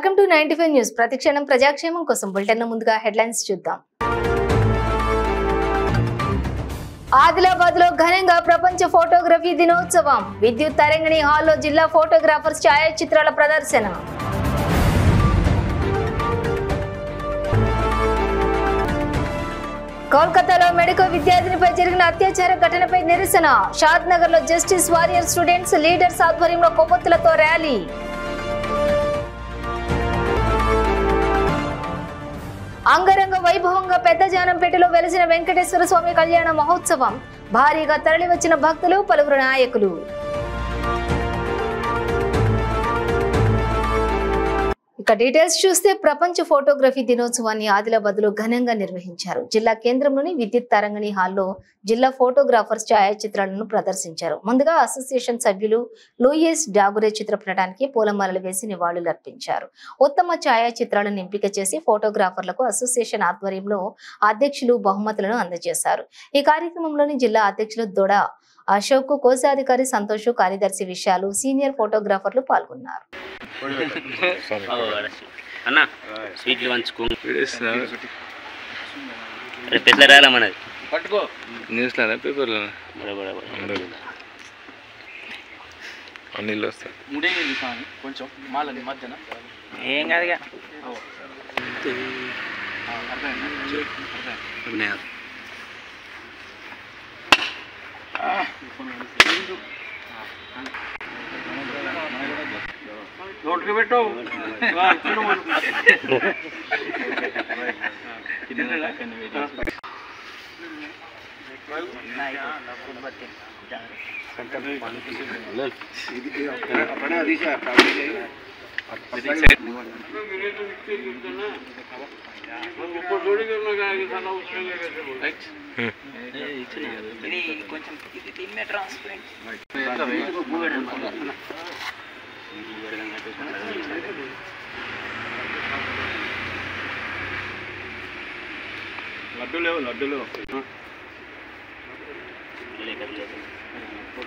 Welcome to 95 news. ప్రతిక్షణం ప్రజాక్షేమం కోసం bulletin ముందుగా హెడ్లైన్స్ చూద్దాం. ఆదిలాబాద్ లో ఘనంగా ప్రపంచ ఫోటోగ్రఫీ దినోత్సవం. విద్యుత్ తరంగిణి హాల్లో జిల్లా ఫోటోగ్రాఫర్స్ ఛాయాచిత్రాల ప్రదర్శన. కోల్కతాలో మెడికో విద్యార్థినిపై జరిగిన అత్యాచార ఘటనపై నిరసన. షాద్ నగర్ లో జస్టిస్ వారియర్ స్టూడెంట్స్ లీడర్స్ ఆధ్వర్యంలో కొవ్వొత్తులతో ర్యాలీ. అంగరంగ వైభవంగా పెద్దజానంపేటలో వెలిసిన వెంకటేశ్వర స్వామి కళ్యాణ మహోత్సవం. భారీగా తరలివచ్చిన భక్తులు, పలువురు నాయకులు. ఇక డీటెయిల్స్ చూస్తే ప్రపంచ ఫోటోగ్రఫీ దినోత్సవాన్ని ఆదిలాబాద్ లో ఘనంగా నిర్వహించారు. జిల్లా కేంద్రంలోని విద్యుత్ తరంగిణి హాల్లో జిల్లా ఫోటోగ్రాఫర్స్ ఛాయాచిత్రాలను ప్రదర్శించారు. ముందుగా అసోసియేషన్ సభ్యులు లూయిస్ డాగురే చిత్రపటానికి పూలమాలలు వేసి నివాళులు అర్పించారు. ఉత్తమ ఛాయాచిత్రాలను ఎంపిక చేసి ఫోటోగ్రాఫర్లకు అసోసియేషన్ ఆధ్వర్యంలో అధ్యక్షులు బహుమతులను అందజేశారు. ఈ కార్యక్రమంలోని జిల్లా అధ్యక్షులు దొడ అశోక్, కోశాధికారి సంతోష్, కార్యదర్శి విషయాలు, సీనియర్ ఫోటోగ్రాఫర్లు పాల్గొన్నారు.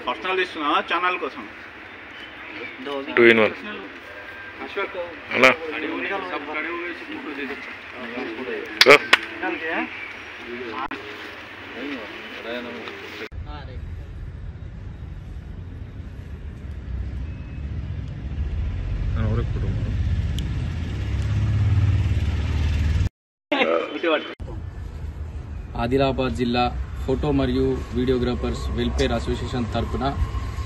పర్సనల్ ఇస్తున్నా ఛానల్ కోసం 2 in 1 అలా ఆదిలాబాద్ జిల్లా ఫోటో మరియు వీడియోగ్రాఫర్స్ వెల్ఫేర్ అసోసియేషన్ తరఫున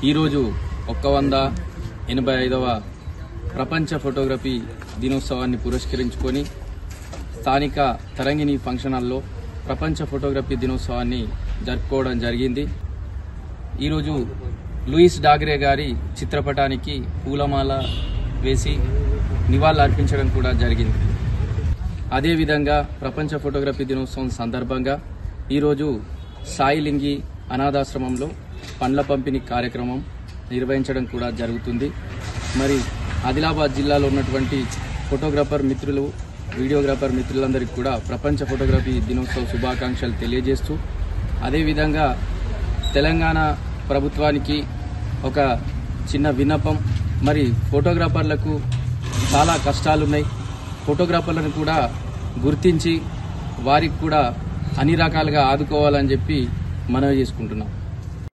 ఈరోజు 185వ ప్రపంచ ఫోటోగ్రఫీ దినోత్సవాన్ని పురస్కరించుకొని స్థానిక తరంగిణి ఫంక్షన్ హాల్లో ప్రపంచ ఫోటోగ్రఫీ దినోత్సవాన్ని జరుపుకోవడం జరిగింది. ఈరోజు లూయిస్ డాగ్రే గారి చిత్రపటానికి పూలమాల వేసి నివాళులు అర్పించడం కూడా జరిగింది. అదేవిధంగా ప్రపంచ ఫోటోగ్రఫీ దినోత్సవం సందర్భంగా ఈరోజు సాయిలింగి అనాథాశ్రమంలో పండ్ల పంపిణీ కార్యక్రమం నిర్వహించడం కూడా జరుగుతుంది. మరి ఆదిలాబాద్ జిల్లాలో ఉన్నటువంటి ఫోటోగ్రాఫర్ మిత్రులు, వీడియోగ్రాఫర్ మిత్రులందరికీ కూడా ప్రపంచ ఫోటోగ్రఫీ దినోత్సవ శుభాకాంక్షలు తెలియజేస్తూ, అదేవిధంగా తెలంగాణ ప్రభుత్వానికి ఒక చిన్న విన్నపం. మరి ఫోటోగ్రాఫర్లకు చాలా కష్టాలున్నాయి. ఫోటోగ్రాఫర్లను కూడా గుర్తించి వారికి కూడా అన్ని రకాలుగా ఆదుకోవాలని చెప్పి మనవి చేసుకుంటున్నాం.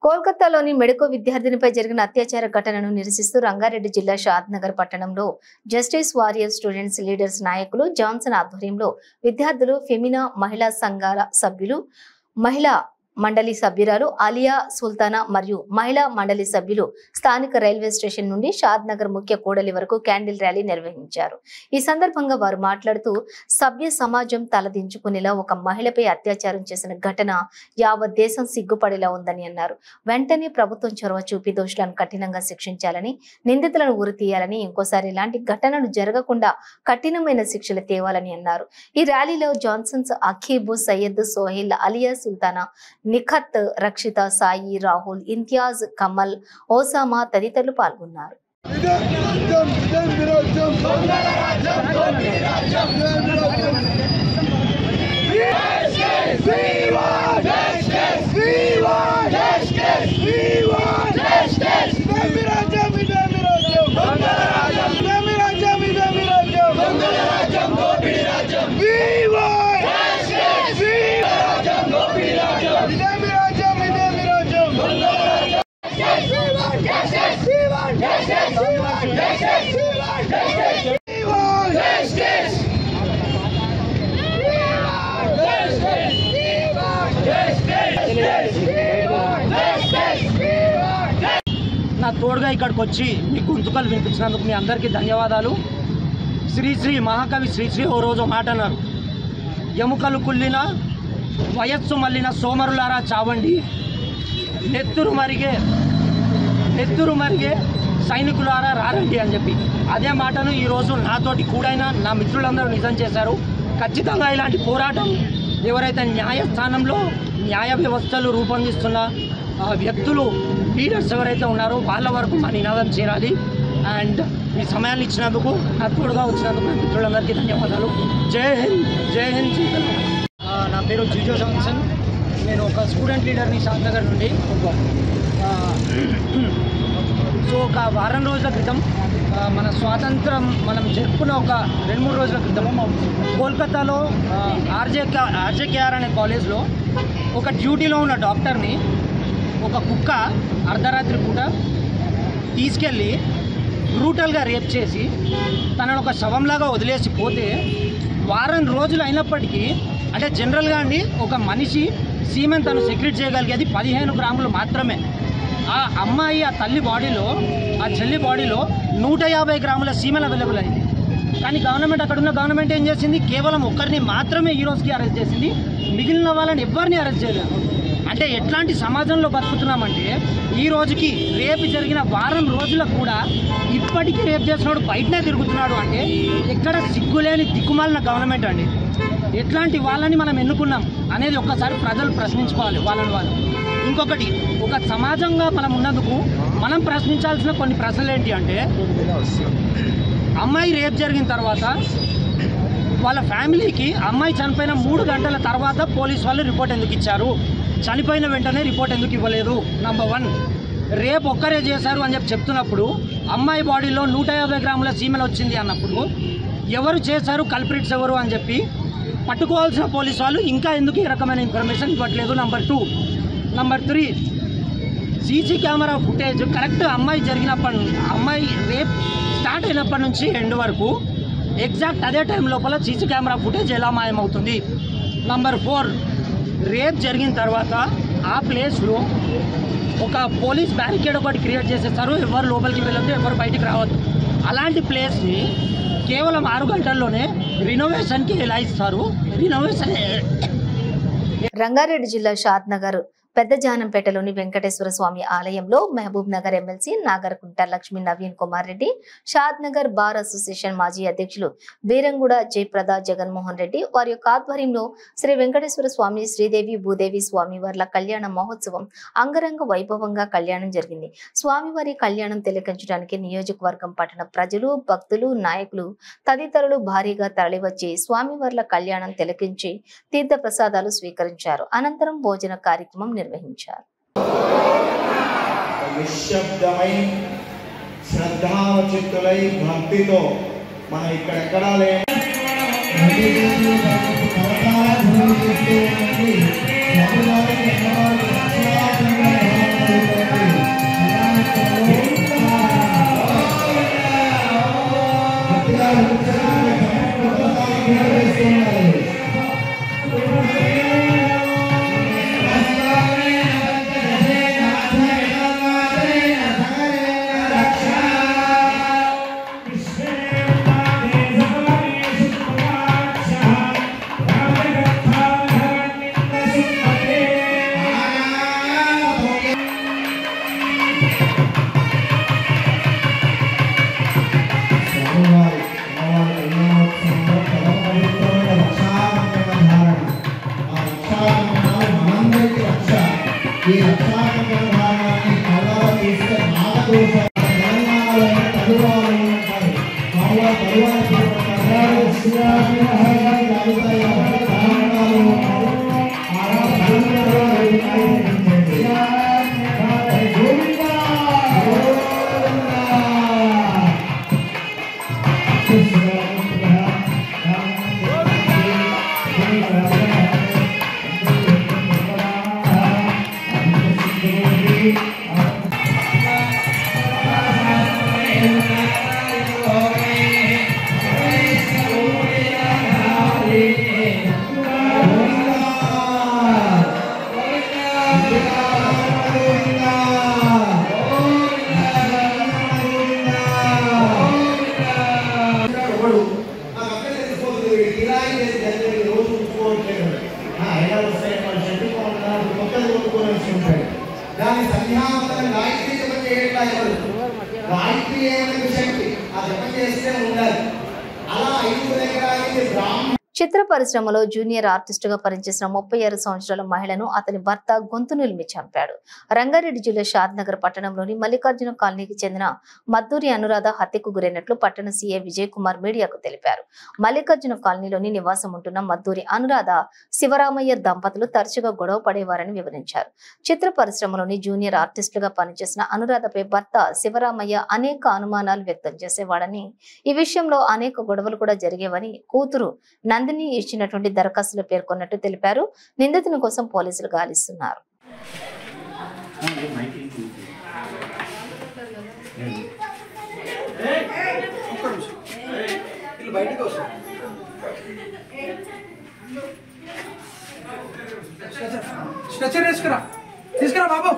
కోల్కతాలోని మెడికో విద్యార్థినిపై జరిగిన అత్యాచార ఘటనను నిరసిస్తూ రంగారెడ్డి జిల్లా షాద్ నగర్ పట్టణంలో జస్టిస్ వారియర్ స్టూడెంట్స్ లీడర్స్ నాయకులు జాన్సన్ ఆధ్వర్యంలో విద్యార్థులు, ఫెమినా మహిళా సంఘాల సభ్యులు, మహిళా మండలి సభ్యురాలు ఆలియా సుల్తానా మరియు మహిళా మండలి సభ్యులు స్థానిక రైల్వే స్టేషన్ నుండి షాద్ నగర్ ముఖ్య కూడలి వరకు క్యాండిల్ ర్యాలీ నిర్వహించారు. ఈ సందర్భంగా వారు మాట్లాడుతూ, సభ్య సమాజం తలదించుకునేలా ఒక మహిళపై అత్యాచారం చేసిన ఘటన యావత్ దేశం సిగ్గుపడేలా ఉందని అన్నారు. వెంటనే ప్రభుత్వం చొరవ చూపి దోషులను కఠినంగా శిక్షించాలని, నిందితులను ఉరితీయాలని, ఇంకోసారి ఇలాంటి ఘటనలు జరగకుండా కఠినమైన శిక్షలు తేవాలని అన్నారు. ఈ ర్యాలీలో జాన్సన్స్, అఖీబు, సయ్యద్, సోహెల్, అలియా సుల్తానా, నిఖత్, రక్షిత, సాయి, రాహుల్, ఇంతియాజ్, కమల్, ఓసామా తదితరులు పాల్గొన్నారు. నా తోడుగా ఇక్కడికి వచ్చి మీ గొంతుకలు వినిపించినందుకు మీ అందరికీ ధన్యవాదాలు. శ్రీశ్రీ మహాకవి శ్రీశ్రీ ఓ రోజు మాట అన్నారు, ఎముకలు కుళ్ళిన వయస్సు మళ్ళిన సోమరులారా చావండి, నెత్తురు మరిగే సైనికులారా రారండి అని చెప్పి అదే మాటను ఈరోజు నాతోటి కూడైన నా మిత్రులందరూ నిజం చేశారు. ఖచ్చితంగా ఇలాంటి పోరాటం ఎవరైతే న్యాయస్థానంలో న్యాయ వ్యవస్థలు రూపొందిస్తున్న వ్యక్తులు లీడర్స్ ఎవరైతే ఉన్నారో వాళ్ళ వరకు మా నినాదం చేరాలి. అండ్ ఈ సమయాన్ని ఇచ్చినందుకు నా తోడుగా వచ్చినందుకు నా మిత్రులందరికీ ధన్యవాదాలు. జై హింద్, జై హింద్. నా పేరు జిజో జాన్సన్. నేను ఒక స్టూడెంట్ లీడర్ని షాద్నగర్ నుండి. సో ఒక వారం రోజుల క్రితం మన స్వాతంత్రం మనం జరుపుకున్న ఒక 2-3 రోజుల క్రితం కోల్కతాలో ఆర్జేకేఆర్ అనే కాలేజ్లో ఒక డ్యూటీలో ఉన్న డాక్టర్ని ఒక కుక్క అర్ధరాత్రి పూట తీసుకెళ్ళి బ్రూటల్గా రేప్ చేసి తనను ఒక శవంలాగా వదిలేసి పోతే వారం రోజులు అయినప్పటికీ, అంటే జనరల్గా అండి ఒక మనిషి సీమెన్ తను సెక్రెట్ చేయగలిగేది 15 గ్రాములు మాత్రమే. ఆ అమ్మాయి ఆ తల్లి బాడీలో, ఆ చెల్లి బాడీలో 150 గ్రాముల సీమెన్ అవైలబుల్ అయింది. కానీ గవర్నమెంట్, అక్కడున్న గవర్నమెంట్ ఏం చేసింది, కేవలం ఒక్కరిని మాత్రమే ఈ రోజుకి అరెస్ట్ చేసింది, మిగిలిన వాళ్ళని ఎవరిని అరెస్ట్ చేయలేదు. అంటే ఎట్లాంటి సమాజంలో బతుకుతున్నామంటే ఈ రోజుకి రేపు జరిగిన వారం రోజులకు కూడా ఇప్పటికీ రేపు చేసినాడు బయటనే తిరుగుతున్నాడు అంటే ఎక్కడ సిగ్గులేని దిక్కుమాలిన గవర్నమెంట్ అండి. ఎట్లాంటి వాళ్ళని మనం ఎన్నుకున్నాం అనేది ఒక్కసారి ప్రజలు ప్రశ్నించుకోవాలి వాళ్ళని వాళ్ళు. ఇంకొకటి, ఒక సమాజంగా మనం ఉన్నందుకు మనం ప్రశ్నించాల్సిన కొన్ని ప్రశ్నలు ఏంటి అంటే, అమ్మాయి రేప్ జరిగిన తర్వాత వాళ్ళ ఫ్యామిలీకి అమ్మాయి చనిపోయిన 3 గంటల తర్వాత పోలీస్ వాళ్ళు రిపోర్ట్ ఎందుకు ఇచ్చారు, చనిపోయిన వెంటనే రిపోర్ట్ ఎందుకు ఇవ్వలేదు. నంబర్ 1, రేపు ఒక్కరే చేశారు అని చెప్తున్నప్పుడు అమ్మాయి బాడీలో 150 గ్రాముల సీమెన్ వచ్చింది అన్నప్పుడు ఎవరు చేశారు, కల్ప్రిట్స్ ఎవరు అని చెప్పి పట్టుకోవాల్సిన పోలీసు వాళ్ళు ఇంకా ఎందుకు ఈ రకమైన ఇన్ఫర్మేషన్ ఇవ్వట్లేదు. Number 2. Number 3, CC camera footage correct అమ్మాయి అమ్మాయి రేప్ స్టార్ట్ అయినప్పటి నుంచి ఎండ్ వరకు ఎగ్జాక్ట్ అదే టైం లోపల సీసీ కెమెరా ఫుటేజ్ ఎలా మాయమవుతుంది. నంబర్ 4, రేప్ జరిగిన తర్వాత ఆ ప్లేస్లో ఒక పోలీస్ బ్యారికేడ్ ఒకటి క్రియేట్ చేసేస్తారు, ఎవరు లోపలికి వెళ్ళొద్దు, ఎవరు బయటికి రావద్దు. అలాంటి ప్లేస్ని కేవలం 6 గంటల్లోనే రినోవేషన్కి ఎలా ఇస్తారు. రినోవేషన్ రంగారెడ్డి జిల్లా షాద్నగర్ పెద్దజానంపేటలోని వెంకటేశ్వర స్వామి ఆలయంలో Mahabubnagar MLC Nagarakunta Lakshmi Naveen Kumar Reddy, Shadnagar bar association మాజీ అధ్యక్షులు బీరంగూడ జయప్రద జగన్మోహన్ రెడ్డి వారి యొక్క ఆధ్వర్యంలో శ్రీ వెంకటేశ్వర స్వామి శ్రీదేవి భూదేవి స్వామివార్ల కళ్యాణ మహోత్సవం అంగరంగ వైభవంగా కళ్యాణం జరిగింది. స్వామివారి కళ్యాణం తిలకించడానికి నియోజకవర్గం పట్టణ ప్రజలు, భక్తులు, నాయకులు తదితరులు భారీగా తరలివచ్చి స్వామివార్ల కళ్యాణం తిలకించి తీర్థ ప్రసాదాలు స్వీకరించారు. అనంతరం భోజన కార్యక్రమం నిర్వహించారు. నిశ్శబ్దమై శ్రద్ధావచిత్తులై భక్తితో మనం ఇక్కడెక్కడా లేదు. ఎకరానికి జరిగే రోజు చూసుకోవట్లేదు. అయినా వస్తాయి మన షెడ్యూల్ ఉన్నారు, కొత్తది కొనుక్కోవాల్సి ఉంటాయి. దాని సంధ్యావంతం గాయత్రి జపం చేయట్లా ఎవరు? గాయత్రి ఏమైనా శక్తి ఆ జపం చేస్తే ఉండాలి. అలా 5 ఎకరాలకి బ్రాహ్మణ చిత్ర పరిశ్రమలో జూనియర్ ఆర్టిస్టుగా పనిచేసిన 36 సంవత్సరాల మహిళను అతని భర్త గొంతు నిలిమి చంపాడు. రంగారెడ్డి జిల్లా షాద్నగర్ పట్టణంలోని మల్లికార్జున కాలనీకి చెందిన మద్దూరి అనురాధ హత్యకు గురైనట్లు పట్టణ సీఐ విజయ్ కుమార్ మీడియాకు తెలిపారు. మల్లికార్జున కాలనీలోని నివాసం ఉంటున్న మద్దూరి అనురాధ శివరామయ్య దంపతులు తరచుగా గొడవ పడేవారని వివరించారు. చిత్ర పరిశ్రమలోని జూనియర్ ఆర్టిస్టులుగా పనిచేసిన అనురాధపై భర్త శివరామయ్య అనేక అనుమానాలు వ్యక్తం చేసేవాడని, ఈ విషయంలో అనేక గొడవలు కూడా జరిగేవని కూతురు నందిని ఇచ్చినటువంటి దరఖాస్తులో పేర్కొన్నట్టు తెలిపారు. నిందితుని కోసం పోలీసులు గాలిస్తున్నారు. తీసుకురా బాబు.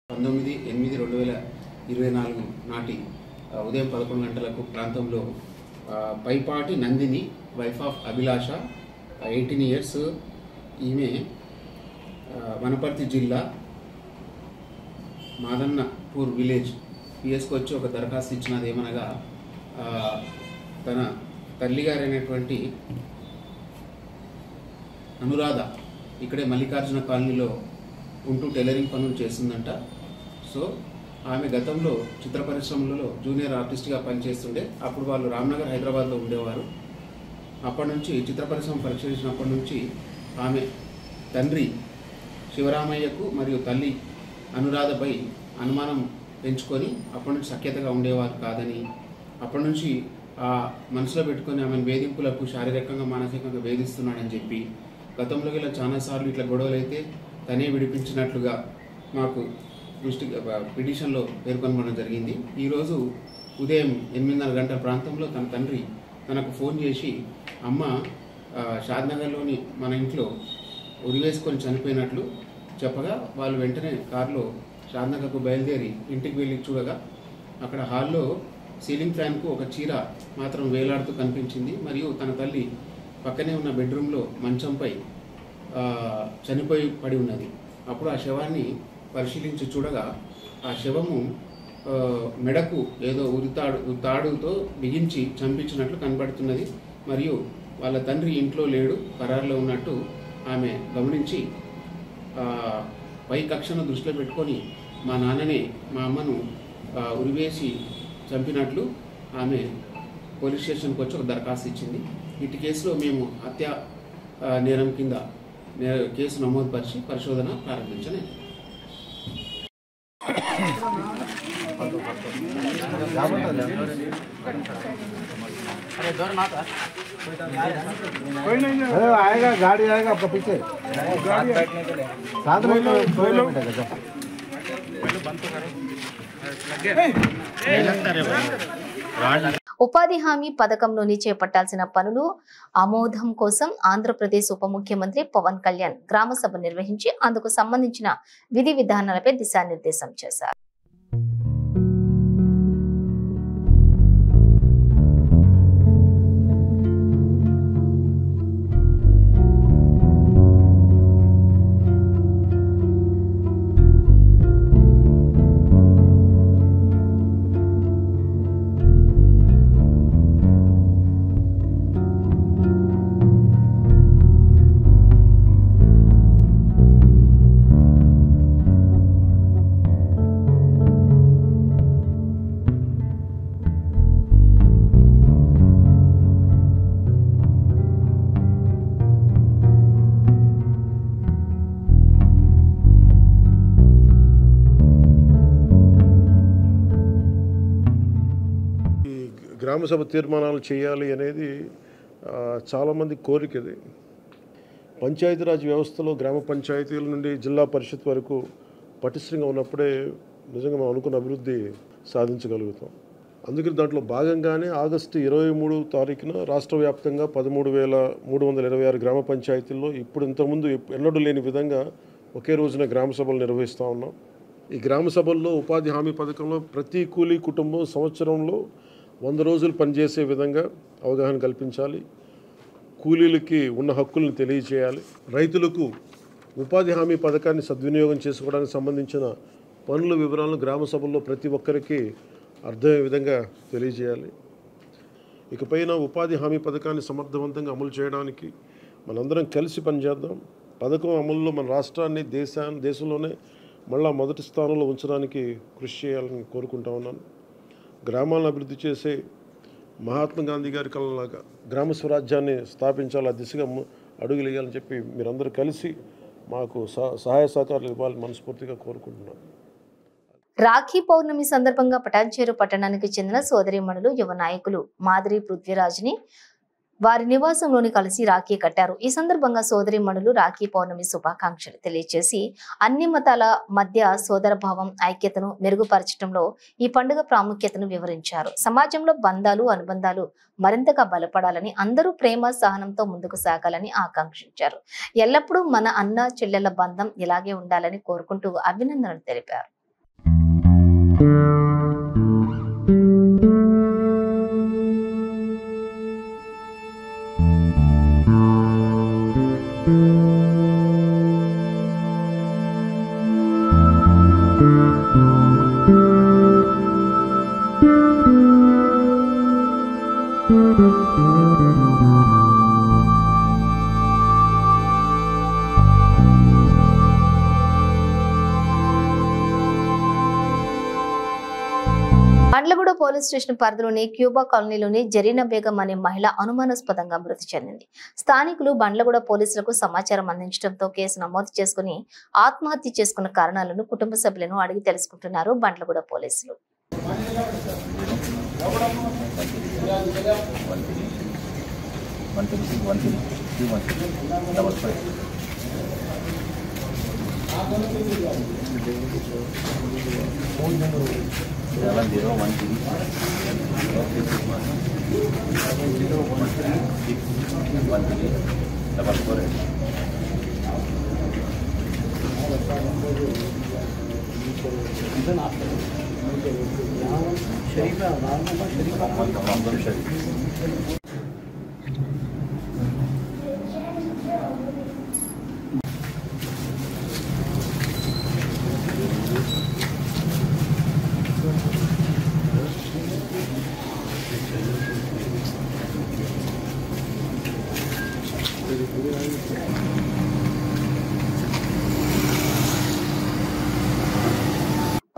పంతొమ్మిది 8/2024 నాటి ఉదయం 11 గంటలకు ప్రాంతంలో Paipati Nandini wife of Abhilasha 18 years, ఈమె వనపర్తి జిల్లా మాదన్నపూర్ విలేజ్ పిఎస్కి వచ్చి ఒక దరఖాస్తు ఇచ్చినది. ఏమనగా తన తల్లిగారైనటువంటి అనురాధ ఇక్కడే మల్లికార్జున కాలనీలో ఉంటూ టైలరింగ్ పనులు చేస్తుందంట. సో ఆమె గతంలో చిత్ర పరిశ్రమలలో జూనియర్ ఆర్టిస్ట్గా పనిచేస్తుండే. అప్పుడు వాళ్ళు రామ్నగర్ హైదరాబాద్లో ఉండేవారు. అప్పటి నుంచి చిత్ర పరిశ్రమ పరిశీలించినప్పటి నుంచి ఆమె తండ్రి శివరామయ్యకు మరియు తల్లి అనురాధపై అనుమానం పెంచుకొని అప్పటి నుంచి సఖ్యతగా ఉండేవారు కాదని, అప్పటి నుంచి ఆ మనసులో పెట్టుకొని ఆమెను వేధింపులకు శారీరకంగా మానసికంగా వేధిస్తున్నాడని చెప్పి గతంలో ఇలా చాలాసార్లు ఇట్లా గొడవలు అయితే తనే విడిపించినట్లుగా మాకు పిటిషన్లో పేర్కొనడం జరిగింది. ఈరోజు ఉదయం 8:30 గంటల ప్రాంతంలో తన తండ్రి తనకు ఫోన్ చేసి అమ్మ షాద్నగర్లోని మన ఇంట్లో ఉరివేసుకొని చనిపోయినట్లు చెప్పగా వాళ్ళు వెంటనే కారులో షాద్నగర్కు బయలుదేరి ఇంటికి వెళ్ళి చూడగా అక్కడ హాల్లో సీలింగ్ ఫ్యాన్కు ఒక చీర మాత్రం వేలాడుతూ కనిపించింది. మరియు తన తల్లి పక్కనే ఉన్న బెడ్రూమ్లో మంచంపై చనిపోయి పడి ఉన్నది. అప్పుడు ఆ శవాన్ని పరిశీలించి చూడగా ఆ శవము మెడకు ఏదో తాడుతో బిగించి చంపించినట్లు కనబడుతున్నది. మరియు వాళ్ళ తండ్రి ఇంట్లో లేడు, పరారులో ఉన్నట్టు ఆమె గమనించి పై కక్షను దృష్టిలో పెట్టుకొని మా నాన్ననే మా అమ్మను ఉరివేసి చంపినట్లు ఆమె పోలీస్ స్టేషన్కి వచ్చి ఒక దరఖాస్తు ఇచ్చింది. ఇటు కేసులో మేము హత్య నేరం కింద కేసు నమోదు పరిచి పరిశోధన ప్రారంభించలేదు. आएगा गाड़ी आएगा आपका पीछे साथ में ఉపాధి హామీ పథకంలోని చేపట్టాల్సిన పనులు ఆమోదం కోసం ఆంధ్రప్రదేశ్ ఉప ముఖ్యమంత్రి పవన్ కళ్యాణ్ గ్రామ సభ నిర్వహించి అందుకు సంబంధించిన విధి విధానాలపై దిశానిర్దేశం చేశారు. గ్రామసభ తీర్మానాలు చేయాలి అనేది చాలామంది కోరికది. పంచాయతీరాజ్ వ్యవస్థలో గ్రామ పంచాయతీల నుండి జిల్లా పరిషత్ వరకు పటిష్టంగా ఉన్నప్పుడే నిజంగా మనం అనుకున్న అభివృద్ధి సాధించగలుగుతాం. అందుకని దాంట్లో భాగంగానే ఆగస్టు 23 తారీఖున రాష్ట్ర వ్యాప్తంగా 13,326 గ్రామ పంచాయతీల్లో ఇప్పుడు ఇంతకుముందు ఎన్నడూ లేని విధంగా ఒకే రోజున గ్రామ సభలు నిర్వహిస్తూ ఉన్నాం. ఈ గ్రామ సభల్లో ఉపాధి హామీ పథకంలో ప్రతి కూలీ కుటుంబం సంవత్సరంలో 100 రోజులు పనిచేసే విధంగా అవగాహన కల్పించాలి. కూలీలకి ఉన్న హక్కులను తెలియజేయాలి. రైతులకు ఉపాధి హామీ పథకాన్ని సద్వినియోగం చేసుకోవడానికి సంబంధించిన పనుల వివరాలను గ్రామ సభల్లో ప్రతి ఒక్కరికి అర్థమయ్యే విధంగా తెలియజేయాలి. ఇకపైన ఉపాధి హామీ పథకాన్ని సమర్థవంతంగా అమలు చేయడానికి మనందరం కలిసి పనిచేద్దాం. పథకం అమలులో మన రాష్ట్రాన్ని దేశంలోనే మళ్ళా మొదటి స్థానంలో ఉంచడానికి కృషి చేయాలని కోరుకుంటా ఉన్నాను. గ్రామాలను అభివృద్ధి చేసే మహాత్మా గాంధీ గారి కళలాగా గ్రామ స్వరాజ్యాన్ని స్థాపించాలి, ఆ దిశగా అడుగులు వేయాలని చెప్పి మీరందరూ కలిసి మాకు సహాయ సహకారాలు ఇవ్వాలని మనస్ఫూర్తిగా కోరుకుంటున్నాను. రాఖీ పౌర్ణమి సందర్భంగా పటాన్చేరు పట్టణానికి చెందిన సోదరీమణులు యువ నాయకులు మాదిరి పృథ్వీరాజ్ని వారి నివాసంలోని కలిసి రాఖీ కట్టారు. ఈ సందర్భంగా సోదరీమణులు రాఖీ పౌర్ణమి శుభాకాంక్షలు తెలియజేసి అన్ని మతాల మధ్య సోదరభావం ఐక్యతను మెరుగుపరచడంలో ఈ పండుగ ప్రాముఖ్యతను వివరించారు. సమాజంలో బంధాలు అనుబంధాలు మరింతగా బలపడాలని, అందరూ ప్రేమ సహనంతో ముందుకు సాగాలని ఆకాంక్షించారు. ఎల్లప్పుడూ మన అన్న చెల్లెల బంధం ఇలాగే ఉండాలని కోరుకుంటూ అభినందనలు తెలిపారు. బండ్లగూడ పోలీస్ స్టేషన్ పరిధిలోని క్యూబా కాలనీలోని జరీనా బేగం అనే మహిళ అనుమానాస్పదంగా మృతి చెందింది. స్థానికులు బండ్లగూడ పోలీసులకు సమాచారం అందించడంతో కేసు నమోదు చేసుకుని ఆత్మహత్య చేసుకున్న కారణాలను కుటుంబ సభ్యులను అడిగి తెలుసుకుంటున్నారు బండ్లగూడ పోలీసులు.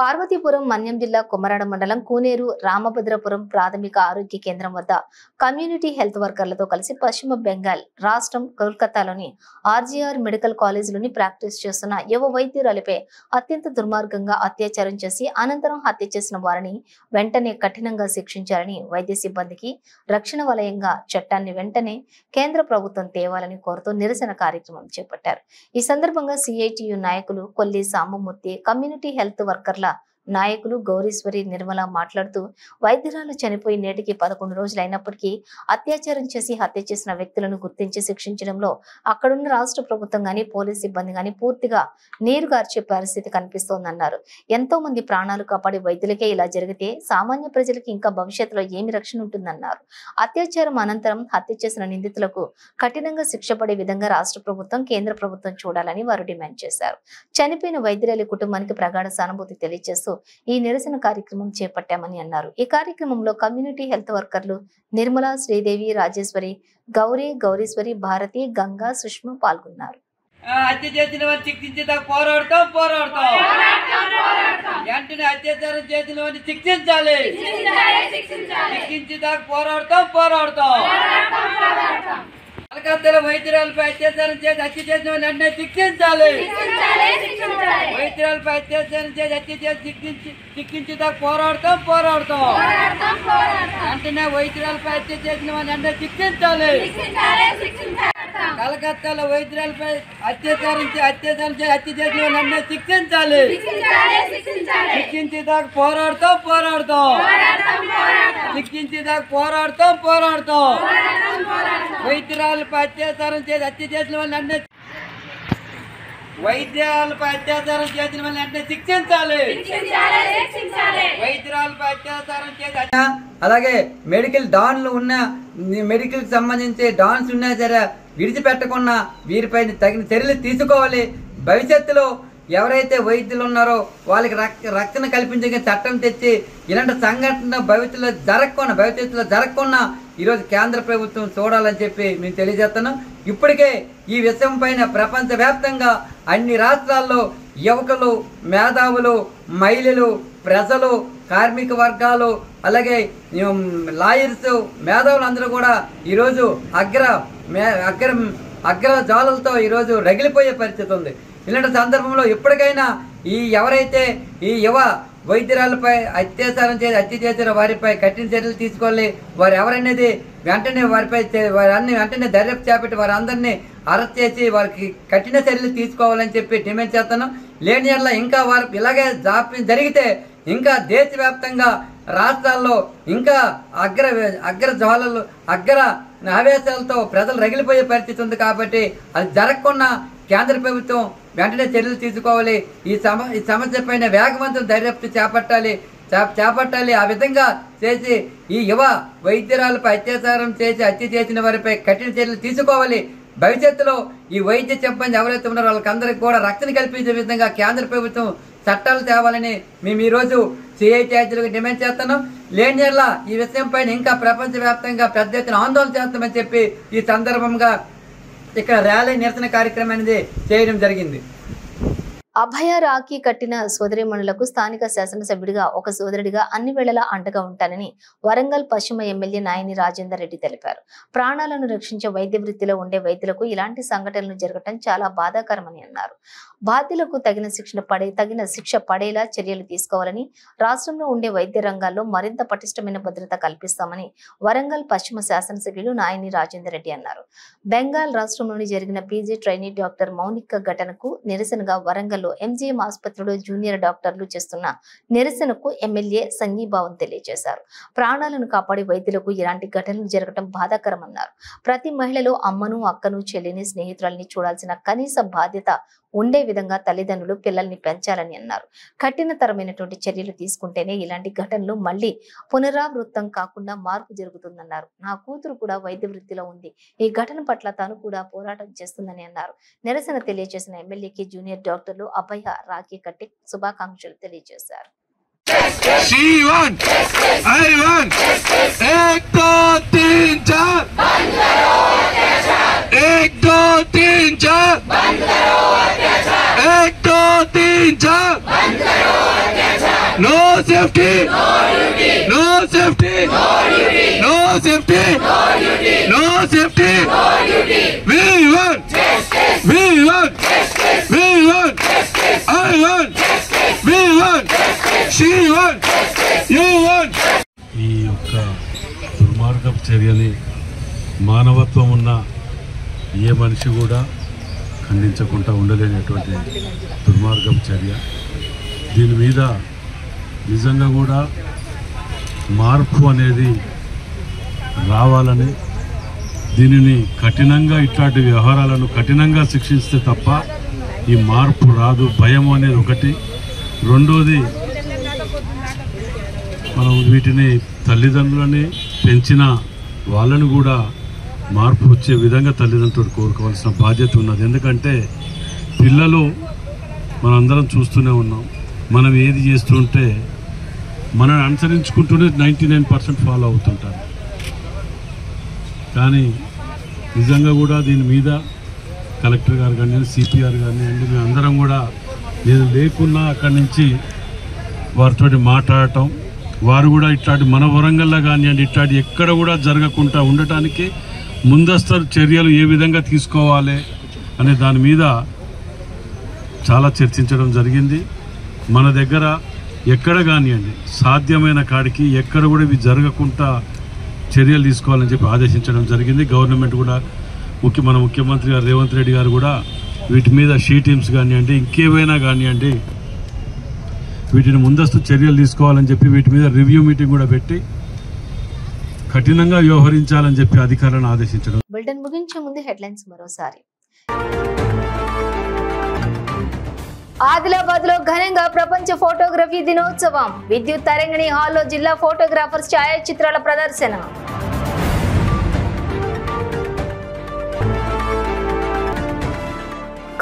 పార్వతీపురం మన్యం జిల్లా కొమరాడ మండలం కూనేరు రామభద్రపురం ప్రాథమిక ఆరోగ్య కేంద్రం వద్ద కమ్యూనిటీ హెల్త్ వర్కర్లతో కలిసి పశ్చిమ బెంగాల్ రాష్ట్రం కోల్కతాలోని ఆర్జీఆర్ మెడికల్ కాలేజీలోని ప్రాక్టీస్ చేస్తున్న యువ వైద్యురాలిపై అత్యంత దుర్మార్గంగా అత్యాచారం చేసి అనంతరం హత్య చేసిన వారిని వెంటనే కఠినంగా శిక్షించాలని వైద్య సిబ్బందికి రక్షణ వలయంగా చట్టాన్ని వెంటనే కేంద్ర ప్రభుత్వం తేవాలని కోరుతూ నిరసన కార్యక్రమం చేపట్టారు. ఈ సందర్భంగా సిఐటియు నాయకులు కొల్లి సాంబమూర్తి, కమ్యూనిటీ హెల్త్ వర్కర్ల నాయకులు గౌరీశ్వరి, నిర్మల మాట్లాడుతూ వైద్యురాలు చనిపోయి నేటికి 11 రోజులైనప్పటికీ అత్యాచారం చేసి హత్య చేసిన వ్యక్తులను గుర్తించి శిక్షించడంలో అక్కడున్న రాష్ట్ర ప్రభుత్వం గాని పోలీస్ సిబ్బంది గాని పూర్తిగా నీరుగార్చే పరిస్థితి కనిపిస్తోందన్నారు. ఎంతో మంది ప్రాణాలు కాపాడే వైద్యులకే ఇలా జరిగితే సామాన్య ప్రజలకి ఇంకా భవిష్యత్తులో ఏమి రక్షణ ఉంటుందన్నారు. అత్యాచారం అనంతరం హత్య చేసిన నిందితులకు కఠినంగా శిక్ష పడే విధంగా రాష్ట్ర ప్రభుత్వం కేంద్ర ప్రభుత్వం చూడాలని వారు డిమాండ్ చేశారు. చనిపోయిన వైద్యురాలి కుటుంబానికి ప్రగాఢ సానుభూతి తెలియజేస్తూ ఈ నిరసన కార్యక్రమం చేపట్టామని అన్నారు. ఈ కార్యక్రమంలో కమ్యూనిటీ హెల్త్ వర్కర్లు నిర్మల, శ్రీదేవి, రాజేశ్వరి, గౌరీశ్వరి, భారతి, గంగా, సుష్మ పాల్గొన్నారు. హత్య చేసిన వారిని శిక్షించేదాకా పోరాడతాం. వెంటనే అత్యాచారం చేసిన వారిని శిక్షించాలి. శిక్షించేదాకా పోరాడతాం. కలకత్తాలో వైద్యురాలపై అత్యాచారం చేసి హత్య చేసిన వారిని వెంటనే శిక్షించాలి. వైద్యురాలపై అత్యాచారం చేసి హత్య చేసి శిక్షించేదాకా పోరాడతాం. వెంటనే వైద్యురాలపై హత్య చేసిన వారిని వెంటనే శిక్షించాలి. కలకత్తాలో వైద్యురాలపై అత్యాచారం చేసి హత్య చేసిన నన్ను శిక్షించాలి. శిక్షించేదాకా పోరాడుతాం. శిక్షించేదాకా పోరాడుతాం. వైద్యురాలపై అత్యాచారం చేసి హత్య చేసిన వాళ్ళు నన్ను వైద్యాలపై అత్యాచారం చేసిన వాళ్ళని వెంటనే శిక్షించాలి. వైద్యురాలపై అత్యాచారం చేసి అలాగే మెడికల్ డాన్లు ఉన్న మెడికల్ సంబంధించి డాన్స్ ఉన్నా సరే విడిచిపెట్టకుండా వీరిపై తగిన చర్యలు తీసుకోవాలి. భవిష్యత్తులో ఎవరైతే వైద్యులు ఉన్నారో వాళ్ళకి రక్షణ కల్పించే చట్టం తెచ్చి ఇలాంటి సంఘటన భవిష్యత్తులో జరగకుండా ఈరోజు కేంద్ర ప్రభుత్వం చూడాలని చెప్పి మేము తెలియజేస్తున్నాం. ఇప్పటికే ఈ విషయం పైన ప్రపంచవ్యాప్తంగా అన్ని రాష్ట్రాల్లో యువకులు, మేధావులు, మహిళలు, ప్రజలు, కార్మిక వర్గాలు, అలాగే లాయర్స్, మేధావులు అందరూ కూడా ఈరోజు అగ్ర జాలలతో ఈరోజు రగిలిపోయే పరిస్థితి ఉంది. ఇలాంటి సందర్భంలో ఎప్పటికైనా ఎవరైతే ఈ యువ వైద్యురాలపై అత్యాచారం చేసి హత్య చేసిన వారిపై కఠిన చర్యలు తీసుకోవాలి. వారు ఎవరనేది వెంటనే వెంటనే దర్యాప్తు చేపట్టి వారందరినీ అరెస్ట్ చేసి వారికి కఠిన చర్యలు తీసుకోవాలని చెప్పి డిమాండ్ చేస్తాను. లేని యెడల ఇంకా వారు ఇలాగే జాప్యం జరిగితే ఇంకా దేశవ్యాప్తంగా రాష్ట్రాల్లో ఇంకా అగ్ర ఆవేశాలతో ప్రజలు రగిలిపోయే పరిస్థితి ఉంది. కాబట్టి అది జరగకుండా కేంద్ర ప్రభుత్వం వెంటనే చర్యలు తీసుకోవాలి. ఈ సమస్య పైన వేగవంతం దర్యాప్తు చేపట్టాలి. ఆ విధంగా చేసి ఈ యువ వైద్యురాలపై అత్యాచారం చేసి హత్య చేసిన వారిపై కఠిన చర్యలు తీసుకోవాలి. భవిష్యత్తులో ఈ వైద్య సిబ్బంది ఎవరైతే ఉన్నారో వాళ్ళకందరికీ కూడా రక్షణ కల్పించే విధంగా కేంద్ర ప్రభుత్వం చట్టాలు తేవాలని మేము ఈరోజు సిఐటిఐలకు డిమాండ్ చేస్తున్నాం. లేని యెడల ఈ విషయం పైన ఇంకా ప్రపంచవ్యాప్తంగా పెద్ద ఎత్తున ఆందోళన చేస్తామని చెప్పి ఈ సందర్భంగా ఇక్కడ ర్యాలీ నిరసన కార్యక్రమం అనేది చేయడం జరిగింది. అభయ రాఖీ కట్టిన సోదరీమణులకు స్థానిక శాసనసభ్యుడిగా ఒక సోదరుడిగా అన్ని వేళలా అండగా ఉంటానని వరంగల్ పశ్చిమ ఎమ్మెల్యే నాయని రాజేందర్ రెడ్డి తెలిపారు. ప్రాణాలను రక్షించే వైద్య వృత్తిలో ఉండే వైద్యులకు ఇలాంటి సంఘటనలు జరగటం చాలా బాధాకరమని అన్నారు. బాధ్యులకు తగిన శిక్ష పడేలా చర్యలు తీసుకోవాలని, రాష్ట్రంలో ఉండే వైద్య రంగాల్లో మరింత పటిష్టమైన భద్రత కల్పిస్తామని వరంగల్ పశ్చిమ శాసనసభ్యులు నాయని రాజేందర్ రెడ్డి అన్నారు. బెంగాల్ రాష్ట్రంలోని జరిగిన పీజీ ట్రైనీ డాక్టర్ మౌనిక ఘటనకు నిరసనగా వరంగల్ ఎంజీఎం ఆసుపత్రిలో జూనియర్ డాక్టర్లు చేస్తున్న నిరసనకు ఎమ్మెల్యే సంఘీభావం తెలియజేశారు. ప్రాణాలను కాపాడే వైద్యులకు ఇలాంటి ఘటనలు జరగడం బాధాకరమన్నారు. ప్రతి మహిళలో అమ్మను, అక్కను, చెల్లిని, స్నేహితురాల్ని చూడాల్సిన కనీస బాధ్యత ఉండే విధంగా తల్లిదండ్రులు పిల్లల్ని పెంచాలని అన్నారు. కఠినతరమైనటువంటి చర్యలు తీసుకుంటేనే ఇలాంటి ఘటనలు మళ్లీ పునరావృతం కాకుండా మార్పు జరుగుతుందన్నారు. నా కూతురు కూడా వైద్య వృత్తిలో ఉంది. ఈ ఘటన పట్ల తాను కూడా పోరాటం చేస్తుందని అన్నారు. నిరసన తెలియజేసిన ఎమ్మెల్యేకి జూనియర్ డాక్టర్లు అభయ రాఖీ కట్టి శుభాకాంక్షలు తెలియజేశారు. No safety, no safety, no safety, no safety. We want, we want, we want, I want, we want, she want, you want. ఈ యొక్క దుర్మార్గపు చర్యని మానవత్వం ఉన్న ఏ మనిషి కూడా ఖండించకుండా ఉండలేనటువంటి దుర్మార్గపు చర్య. దీని మీద నిజంగా కూడా మార్పు అనేది రావాలని, దీనిని కఠినంగా ఇట్లాంటి వ్యవహారాలను కఠినంగా శిక్షిస్తే తప్ప ఈ మార్పు రాదు. భయం అనేది ఒకటి. రెండోది, మనం వీటిని తల్లిదండ్రులని పెంచిన వాళ్ళని కూడా మార్పు వచ్చే విధంగా తల్లిదండ్రులు కోరుకోవాల్సిన బాధ్యత ఉన్నది. ఎందుకంటే పిల్లలు మనందరం చూస్తూనే ఉన్నాం. మనం ఏది చేస్తుంటే మనం అనుసరించుకుంటూనే 99% ఫాలో అవుతుంటారు. కానీ నిజంగా కూడా దీని మీద కలెక్టర్ గారు కానీ, సిపిఆర్ కానివ్వండి, మేము అందరం కూడా నేను లేకున్నా అక్కడి నుంచి వారితో మాట్లాడటం, వారు కూడా ఇట్లాంటి మన వరంగల్లో కానివ్వండి ఇట్లాంటి ఎక్కడ కూడా జరగకుండా ఉండటానికి ముందస్తు చర్యలు ఏ విధంగా తీసుకోవాలి అనే దాని మీద చాలా చర్చించడం జరిగింది. మన దగ్గర ఎక్కడ కానివ్వండి సాధ్యమైన కాడికి ఎక్కడ కూడా ఇవి జరగకుండా చర్యలు తీసుకోవాలని చెప్పి ఆదేశించడం జరిగింది. గవర్నమెంట్ కూడా మన ముఖ్యమంత్రి గారు రేవంత్ రెడ్డి గారు కూడా వీటి మీద షీ టీమ్స్ కానివ్వండి, ఇంకేమైనా కానివ్వండి, వీటిని ముందస్తు చర్యలు తీసుకోవాలని చెప్పి వీటి మీద రివ్యూ మీటింగ్ కూడా పెట్టి కఠినంగా వ్యవహరించాలని చెప్పి అధికారులను ఆదేశించడం. బులెటిన్ ముగించే ముందు హెడ్లైన్స్ మరోసారి. ఆదిలాబాద్ లో ఘనంగా ప్రపంచ ఫోటోగ్రఫీ దినోత్సవం. విద్యుత్ తరంగిణి హాల్లో జిల్లా ఫోటోగ్రాఫర్స్ ఛాయాచిత్రాల ప్రదర్శన.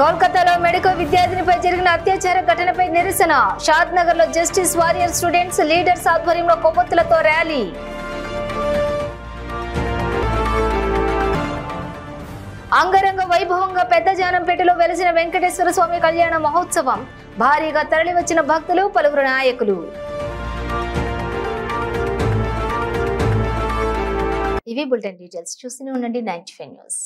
కోల్కతాలో మెడికో విద్యార్థినిపై జరిగిన అత్యాచార ఘటనపై నిరసన. షాద్ నగర్ లో జస్టిస్ వారియర్ స్టూడెంట్స్ లీడర్స్ ఆధ్వర్యంలో కొవ్వొత్తులతో ర్యాలీ. అంగరంగ వైభవంగా పెద్దజానంపేటలో వెలిసిన వెంకటేశ్వర స్వామి కళ్యాణ మహోత్సవం. భారీగా తరలివచ్చిన భక్తులు, పలువురు నాయకులు. ఇవి బులెటిన్ డీటెయిల్స్. చూస్తూనే ఉండండి 95 న్యూస్.